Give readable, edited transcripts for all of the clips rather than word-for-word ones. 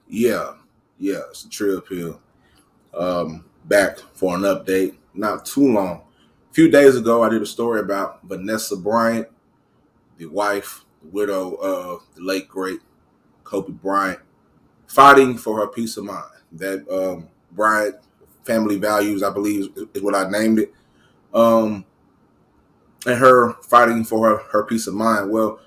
Yeah. It's the Trill Pill. Back for an update. Not too long. A few days ago, I did a story about Vanessa Bryant, the wife, the widow of the late great Kobe Bryant, fighting for her peace of mind. That Bryant family values, I believe, is what I named it. Um, and her fighting for her peace of mind. Well,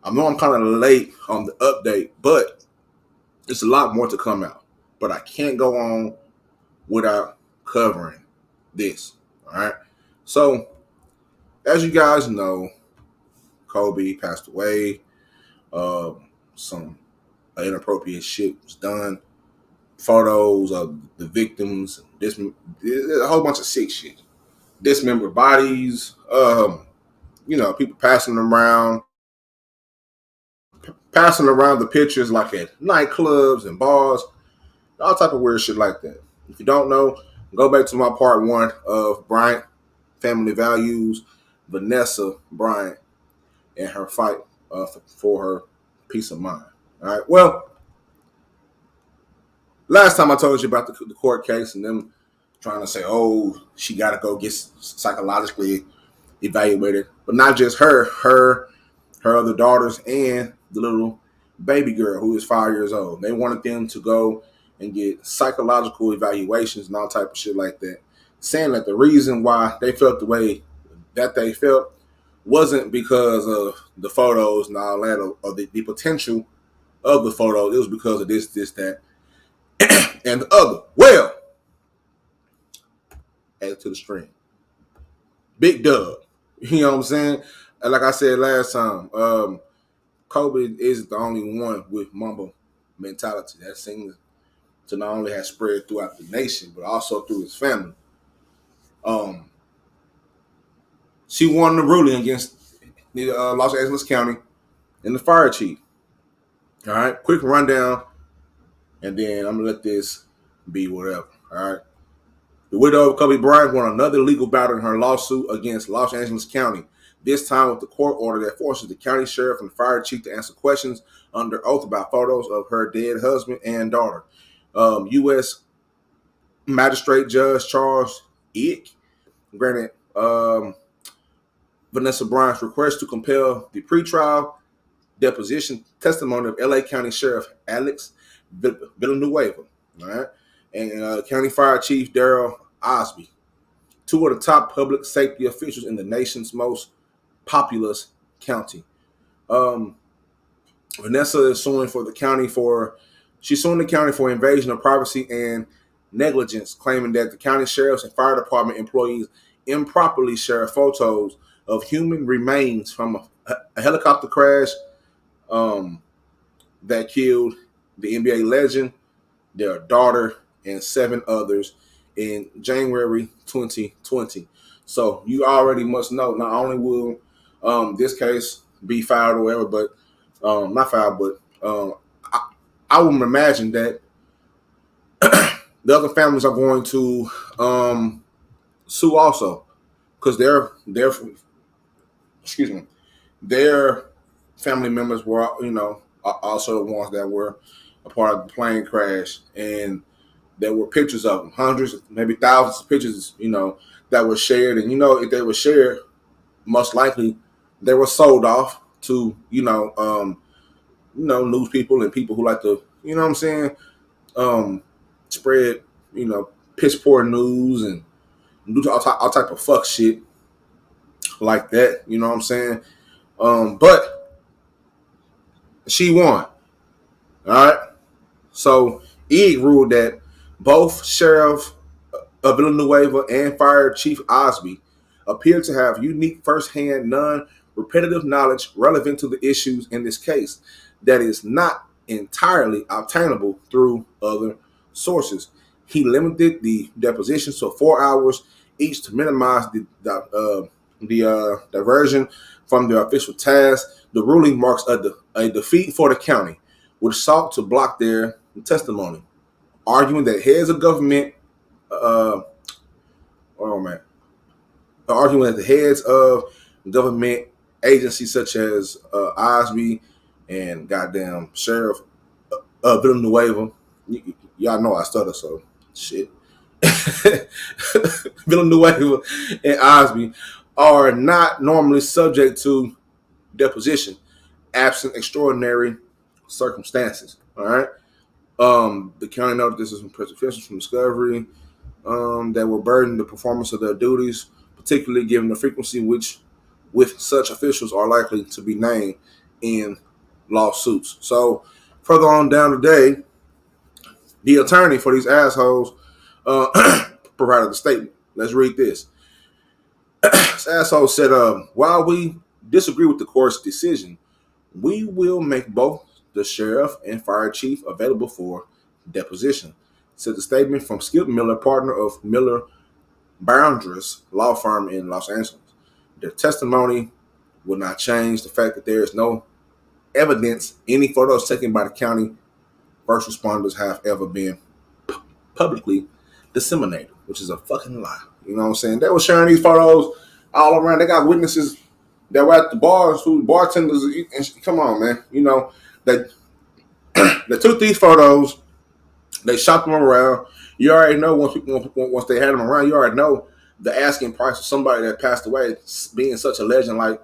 I know I'm kind of late on the update, but it's a lot more to come out. But I can't go on without covering this. All right. So, as you guys know, Kobe passed away. Some inappropriate shit was done. Photos of the victims, a whole bunch of sick shit. Dismembered bodies. People passing around the pictures like at nightclubs and bars, all type of weird shit like that. If you don't know, go back to my part one of Bryant family values, Vanessa Bryant and her fight for her peace of mind. All right. Well, last time I told you about the court case and them trying to say, oh, she got to go get psychologically evaluated, but not just her other daughters, and the little baby girl who is 5 years old. They wanted them to go and get psychological evaluations and all type of shit like that, saying that the reason why they felt the way that they felt wasn't because of the photos and all that, or the potential of the photos. It was because of this, that, and the other. Well, add to the string. Big dub. You know what I'm saying? And like I said last time, Kobe isn't the only one with Mamba mentality. That seems to not only have spread throughout the nation, but also through his family. Um, she won the ruling against the Los Angeles County and the fire chief. All right, quick rundown, and then I'm gonna let this be whatever. All right. The widow of Kobe Bryant won another legal battle in her lawsuit against Los Angeles County, this time with the court order that forces the county sheriff and fire chief to answer questions under oath about photos of her dead husband and daughter. U.S. Magistrate Judge Charles Ick granted Vanessa Bryant's request to compel the pretrial deposition testimony of L.A. County Sheriff Alex Villanueva, all right, and County Fire Chief Daryl Osby, two of the top public safety officials in the nation's most populous county. Um, Vanessa is suing the county for invasion of privacy and negligence, claiming that the county sheriffs and fire department employees improperly share photos of human remains from a helicopter crash um, that killed the NBA legend, their daughter, and seven others in January 2020. So you already must know, not only will this case be filed or whatever, but not filed, but I would imagine that the other families are going to sue also, because their excuse me, their family members were, also the ones that were a part of the plane crash, and there were pictures of them, hundreds, maybe thousands of pictures, that were shared. And if they were shared, most likely they were sold off to, news people and people who like to, what I'm saying, spread, piss poor news and do all type of fuck shit like that. You know what I'm saying? But she won. All right. So he ruled that both Sheriff of Villanueva and Fire Chief Osby appear to have unique firsthand, non-repetitive knowledge relevant to the issues in this case that is not entirely obtainable through other sources. He limited the depositions to 4 hours each to minimize the diversion from the official task. The ruling marks a defeat for the county, which sought to block their testimony, arguing that heads of government, uh, oh man, arguing that the heads of government agencies such as Osby and goddamn Sheriff Villanueva. Y'all know I stutter, so shit. Villanueva and Osby are not normally subject to deposition, absent extraordinary circumstances. All right. The county noted this is presumptions from discovery that will burden the performance of their duties, particularly given the frequency with such officials are likely to be named in lawsuits. So further on down the day, the attorney for these assholes provided a statement. Let's read this. This asshole said, while we disagree with the court's decision, we will make both the sheriff and fire chief available for deposition, said the statement from Skip Miller, partner of Miller Boundaries law firm in Los Angeles. Their testimony will not change the fact that there is no evidence any photos taken by the county first responders have ever been publicly disseminated, which is a fucking lie. You know what I'm saying? They were sharing these photos all around. They got witnesses that were at the bars, who bartenders. And come on, man. You know they took these photos, they shopped them around. You already know once they had them around, you already know the asking price of somebody that passed away, being such a legend like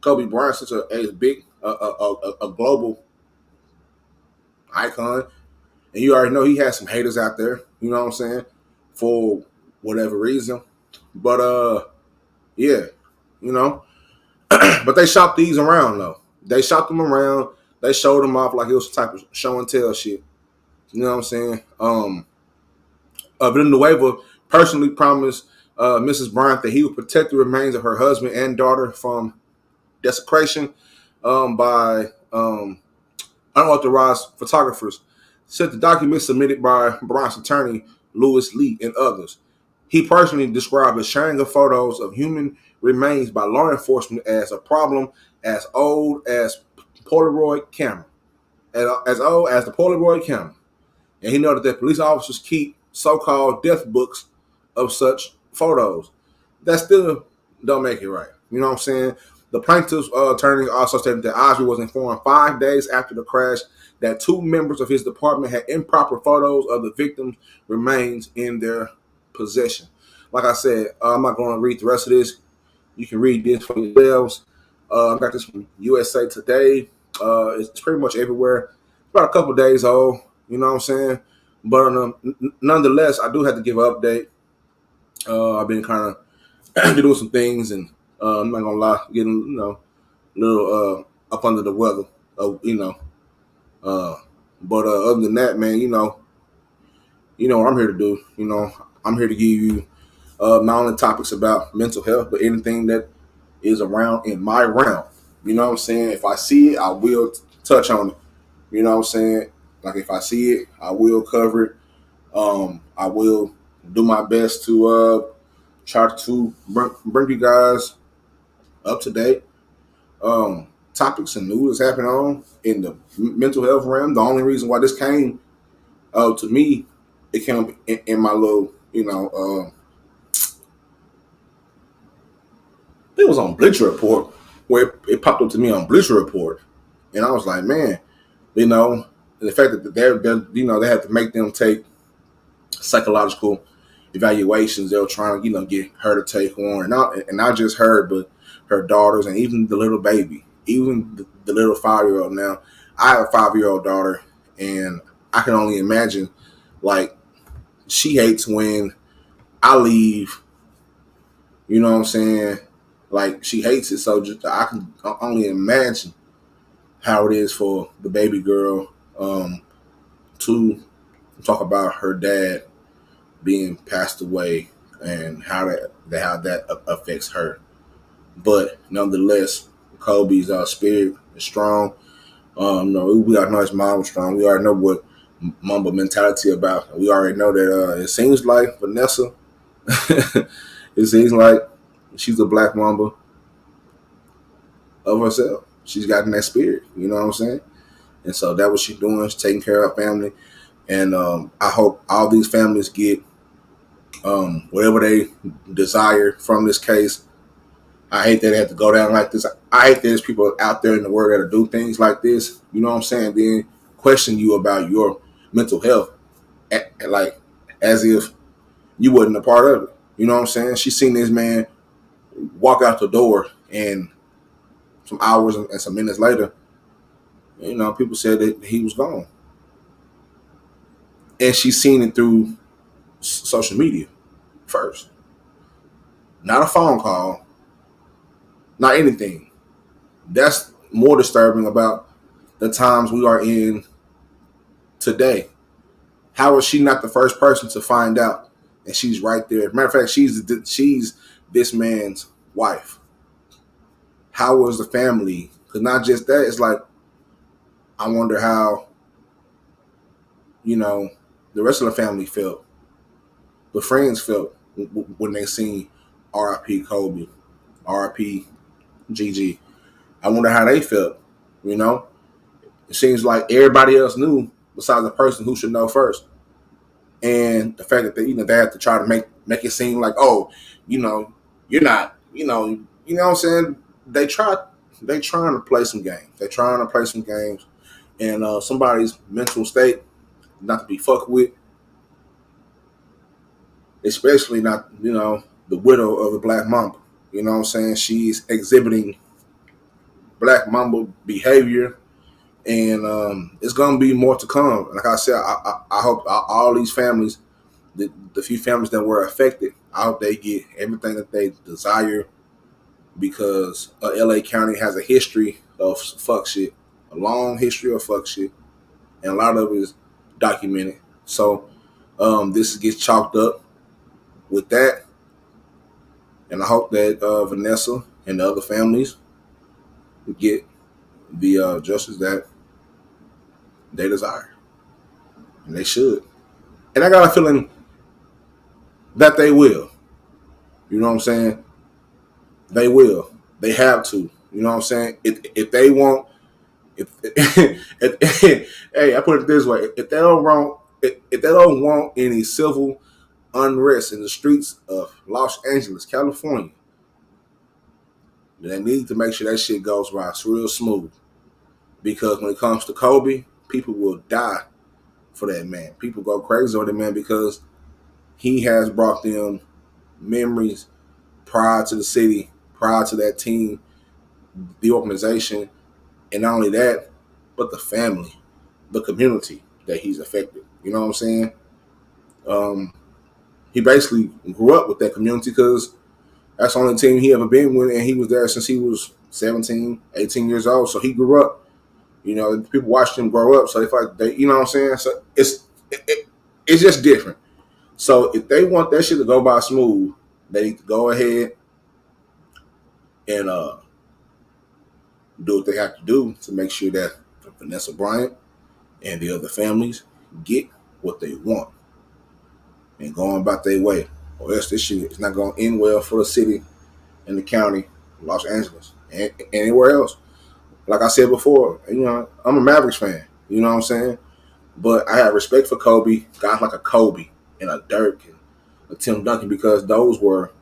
Kobe Bryant, such a big a global icon, and you already know he had some haters out there. You know what I'm saying? For whatever reason, but yeah, you know. But they shopped these around though. They shopped them around. They showed them off like it was some type of show and tell shit. You know what I'm saying? Villanueva personally promised Mrs. Bryant that he would protect the remains of her husband and daughter from desecration by unauthorized photographers. Said the documents submitted by Bryant's attorney, Louis Lee, and others. He personally described the sharing of photos of human remains by law enforcement as a problem as old as Polaroid camera, as old as the Polaroid camera. And he noted that police officers keep so-called death books of such photos. That still don't make it right. You know what I'm saying? The plaintiff's attorney also stated that Osby was informed 5 days after the crash that two members of his department had improper photos of the victim's remains in their possession. Like I said, I'm not going to read the rest of this. You can read this for yourselves. I got this from USA Today. It's pretty much everywhere. It's about a couple days old. You know what I'm saying? But nonetheless, I do have to give an update. I've been kind of doing some things, and I'm not gonna lie, getting a little up under the weather. But other than that, man, what I'm here to do. I'm here to give you not only topics about mental health, but anything that is around in my realm. You know what I'm saying? If I see it, I will touch on it. You know what I'm saying? Like if I see it, I will cover it. I will do my best to try to bring you guys up to date topics and news that's happening on in the mental health realm. The only reason why this came to me, it came in my little, it was on Bleacher Report, where it popped up to me on Bleacher Report, and I was like, man, the fact that they have to make them take psychological evaluations. They were trying to, get her to take on, and not just her, but her daughters and even the little baby, even the little 5-year-old. Now, I have a 5-year-old daughter, and I can only imagine, like, she hates when I leave. You know what I'm saying? Like, she hates it. So I can only imagine how it is for the baby girl to talk about her dad being passed away and how that affects her. But nonetheless, Kobe's spirit is strong. We already know his mom was strong. We already know what Mamba mentality about. We already know that it seems like Vanessa. It seems like she's a black Mamba of herself. She's got in that spirit. You know what I'm saying? And so that's what she's doing. She's taking care of her family. And I hope all these families get whatever they desire from this case. I hate that they have to go down like this. I hate that there's people out there in the world that do things like this. You know what I'm saying? Then question you about your mental health, like as if you wasn't a part of it. You know what I'm saying? She seen this man walk out the door, and some hours and some minutes later, people said that he was gone, and she seen it through social media first, not a phone call, not anything. That's more disturbing about the times we are in today. How is she not the first person to find out? And she's right there. Matter of fact, she's this man's wife. How was the family? Because not just that, it's like I wonder how you know the rest of the family felt, the friends felt when they seen R.I.P. Kobe, R.I.P. Gigi. I wonder how they felt. You know, it seems like everybody else knew besides the person who should know first. And the fact that they have to try to make it seem like, oh, you're not, what I'm saying. They trying to play some games. They trying to play some games, and somebody's mental state not to be fucked with, especially not the widow of the Black Mamba. You know what I'm saying? She's exhibiting Black Mamba behavior, and it's gonna be more to come. Like I said, I hope all these families, the few families that were affected, I hope they get everything that they desire, because LA County has a history of fuck shit, a long history of fuck shit, and a lot of it is documented. So this gets chalked up with that, and I hope that Vanessa and the other families get the justice that they desire, and they should. And I got a feeling that they will. You know what I'm saying? They will. They have to. You know what I'm saying? If they want, hey, I put it this way: if they don't want any civil unrest in the streets of Los Angeles, California, then they need to make sure that shit goes right real smooth. Because when it comes to Kobe, people will die for that man. People go crazy over that man because he has brought them memories prior to the city, prior to that team, the organization, and not only that, but the family, the community that he's affected. You know what I'm saying? Um, he basically grew up with that community because that's the only team he ever been with, and he was there since he was 17, 18 years old. So he grew up. People watched him grow up, so you know what I'm saying? So it's just different. So if they want that shit to go by smooth, they need to go ahead and do what they have to do to make sure that Vanessa Bryant and the other families get what they want and go on about their way. Or else this shit is not going to end well for the city and the county, Los Angeles, and anywhere else. Like I said before, I'm a Mavericks fan. You know what I'm saying? But I have respect for Kobe, guys like a Kobe and a Dirk and a Tim Duncan, because those were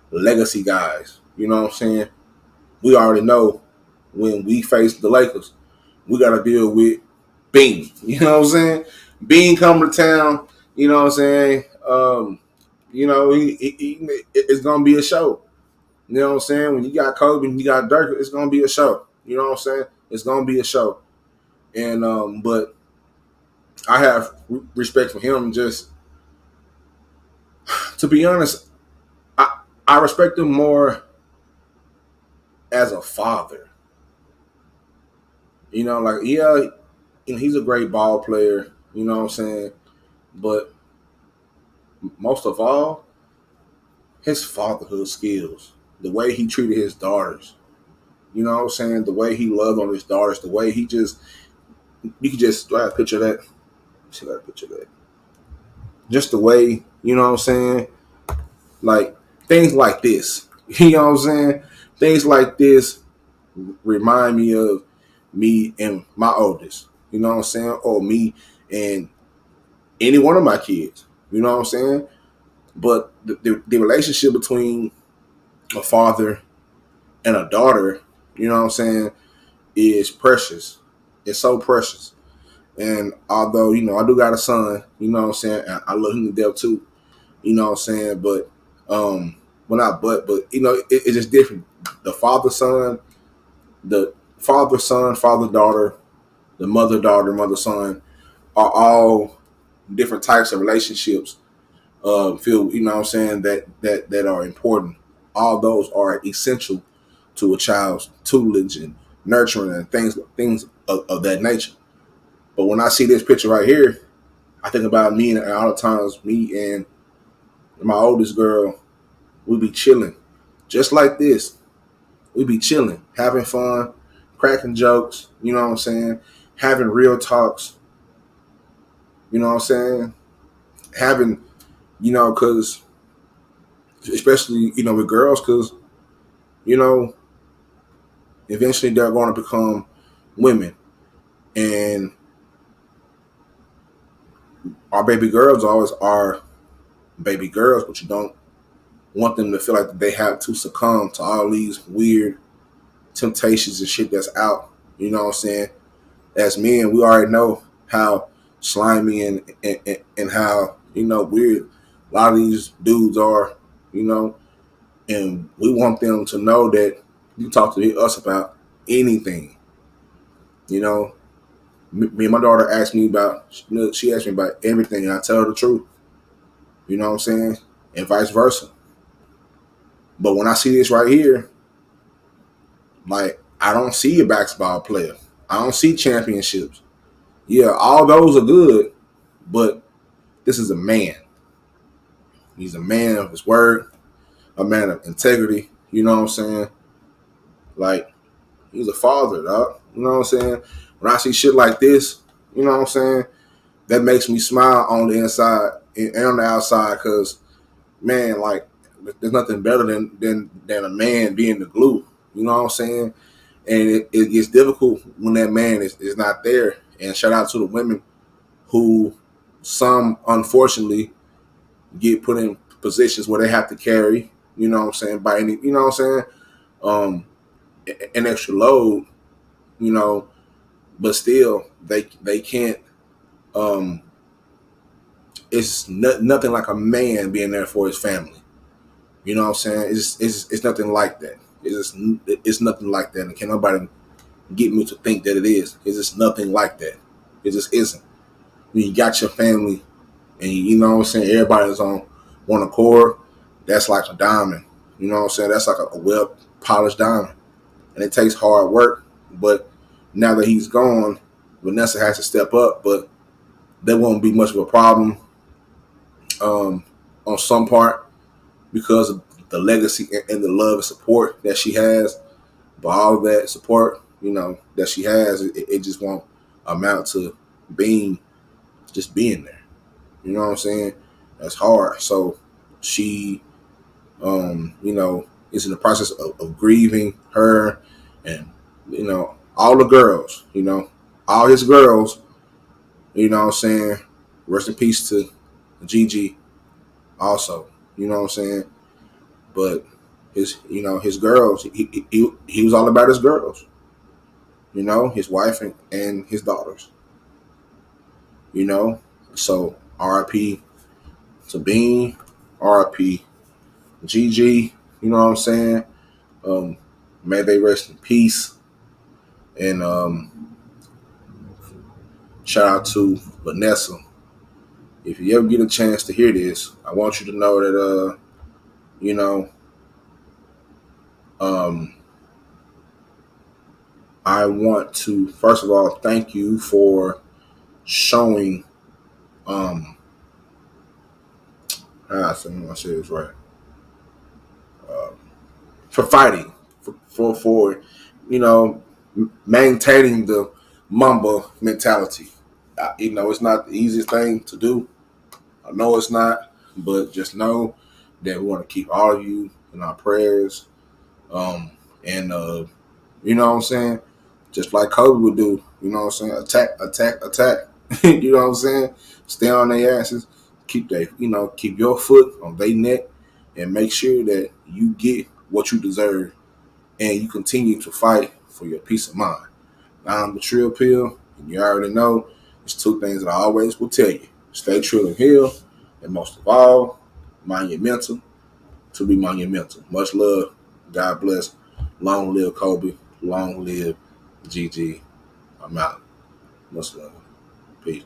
legacy guys. You know what I'm saying? We already know when we face the Lakers, we got to deal with Bean. You know what I'm saying? Bean coming to town. You know what I'm saying? It's gonna be a show. You know what I'm saying? When you got Kobe and you got Dirk, it's gonna be a show. You know what I'm saying? It's gonna be a show. And but I have respect for him. Just to be honest, I respect him more as a father. Like, yeah, he's a great ball player. You know what I'm saying? But most of all, his fatherhood skills, the way he treated his daughters. You know what I'm saying? The way he loved on his daughters, the way he just, you could just, do I have a picture of that? Let's see if I have a picture of that. Just the way, you know what I'm saying? Like, things like this. You know what I'm saying? Things like this remind me of me and my oldest. You know what I'm saying? Or me and any one of my kids. You know what I'm saying? But the relationship between a father and a daughter, you know what I'm saying, is precious. It's so precious. And although, I do got a son, what I'm saying, I love him to death too, what I'm saying, but well, not but it's just different. The father daughter, the mother daughter, mother son are all different types of relationships. Feel what I'm saying, that are important. All those are essential to a child's tutelage and nurturing and things of that nature. But when I see this picture right here, I think about me, and all the times me and my oldest girl, we be chilling, just like this. We be chilling, having fun, cracking jokes. You know what I'm saying? Having real talks. You know what I'm saying? Having, because especially with girls, because you know eventually they're going to become women, and our baby girls always are baby girls, but you don't want them to feel like they have to succumb to all these weird temptations and shit that's out. You know what I'm saying? As men, we already know how slimy and how weird a lot of these dudes are. You know, and we want them to know that you talk to us about anything. You know, me and my daughter asked me about. She asked me about everything, and I tell her the truth. You know what I'm saying, and vice versa. But when I see this right here, like, I don't see a basketball player. I don't see championships. Yeah, all those are good, but this is a man. He's a man of his word, a man of integrity. You know what I'm saying? Like, he's a father, dog. You know what I'm saying? When I see shit like this, you know what I'm saying? That makes me smile on the inside and on the outside, because, man, like, there's nothing better than a man being the glue. You know what I'm saying? And it gets difficult when that man is not there. And shout out to the women who, some unfortunately, get put in positions where they have to carry, by any, um, an extra load, you know, but still they can't. Um, it's nothing like a man being there for his family. You know what I'm saying? It's nothing like that. It's nothing like that, and can nobody get me to think that it is. It's just nothing like that. It just isn't. When you got your family, and you know what I'm saying, everybody's on one accord, that's like a diamond. You know what I'm saying? That's like a well polished diamond. And it takes hard work. But now that he's gone, Vanessa has to step up, but there won't be much of a problem on some part, because of the legacy and the love and support that she has. But all that support, that she has, it just won't amount to being being there. You know what I'm saying? That's hard. So she, is in the process of grieving her, and all the girls, all his girls. You know what I'm saying? Rest in peace to Gigi. Also, you know what I'm saying? But his girls, he was all about his girls. His wife and his daughters. So R.I.P. to Bean, R.I.P. Gigi. You know what I'm saying? Um, May they rest in peace. And shout out to Vanessa. If you ever get a chance to hear this, I want you to know that you know, um, I want to first of all thank you for showing I say this right. Uh, for fighting, for maintaining the Mamba mentality. It's not the easiest thing to do. I know it's not, but just know that we want to keep all of you in our prayers. And you know what I'm saying? Just like Kobe would do, you know what I'm saying? Attack, attack, attack. You know what I'm saying? Stay on their asses. Keep your foot on their neck, and make sure that you get what you deserve, and you continue to fight for your peace of mind. I'm the Trill Pill, and you already know It's two things that I always will tell you. Stay true and heal. And most of all, mind your mental to be monumental. Much love. God bless. Long live Kobe. Long live GG. I'm out. Much love. Peace.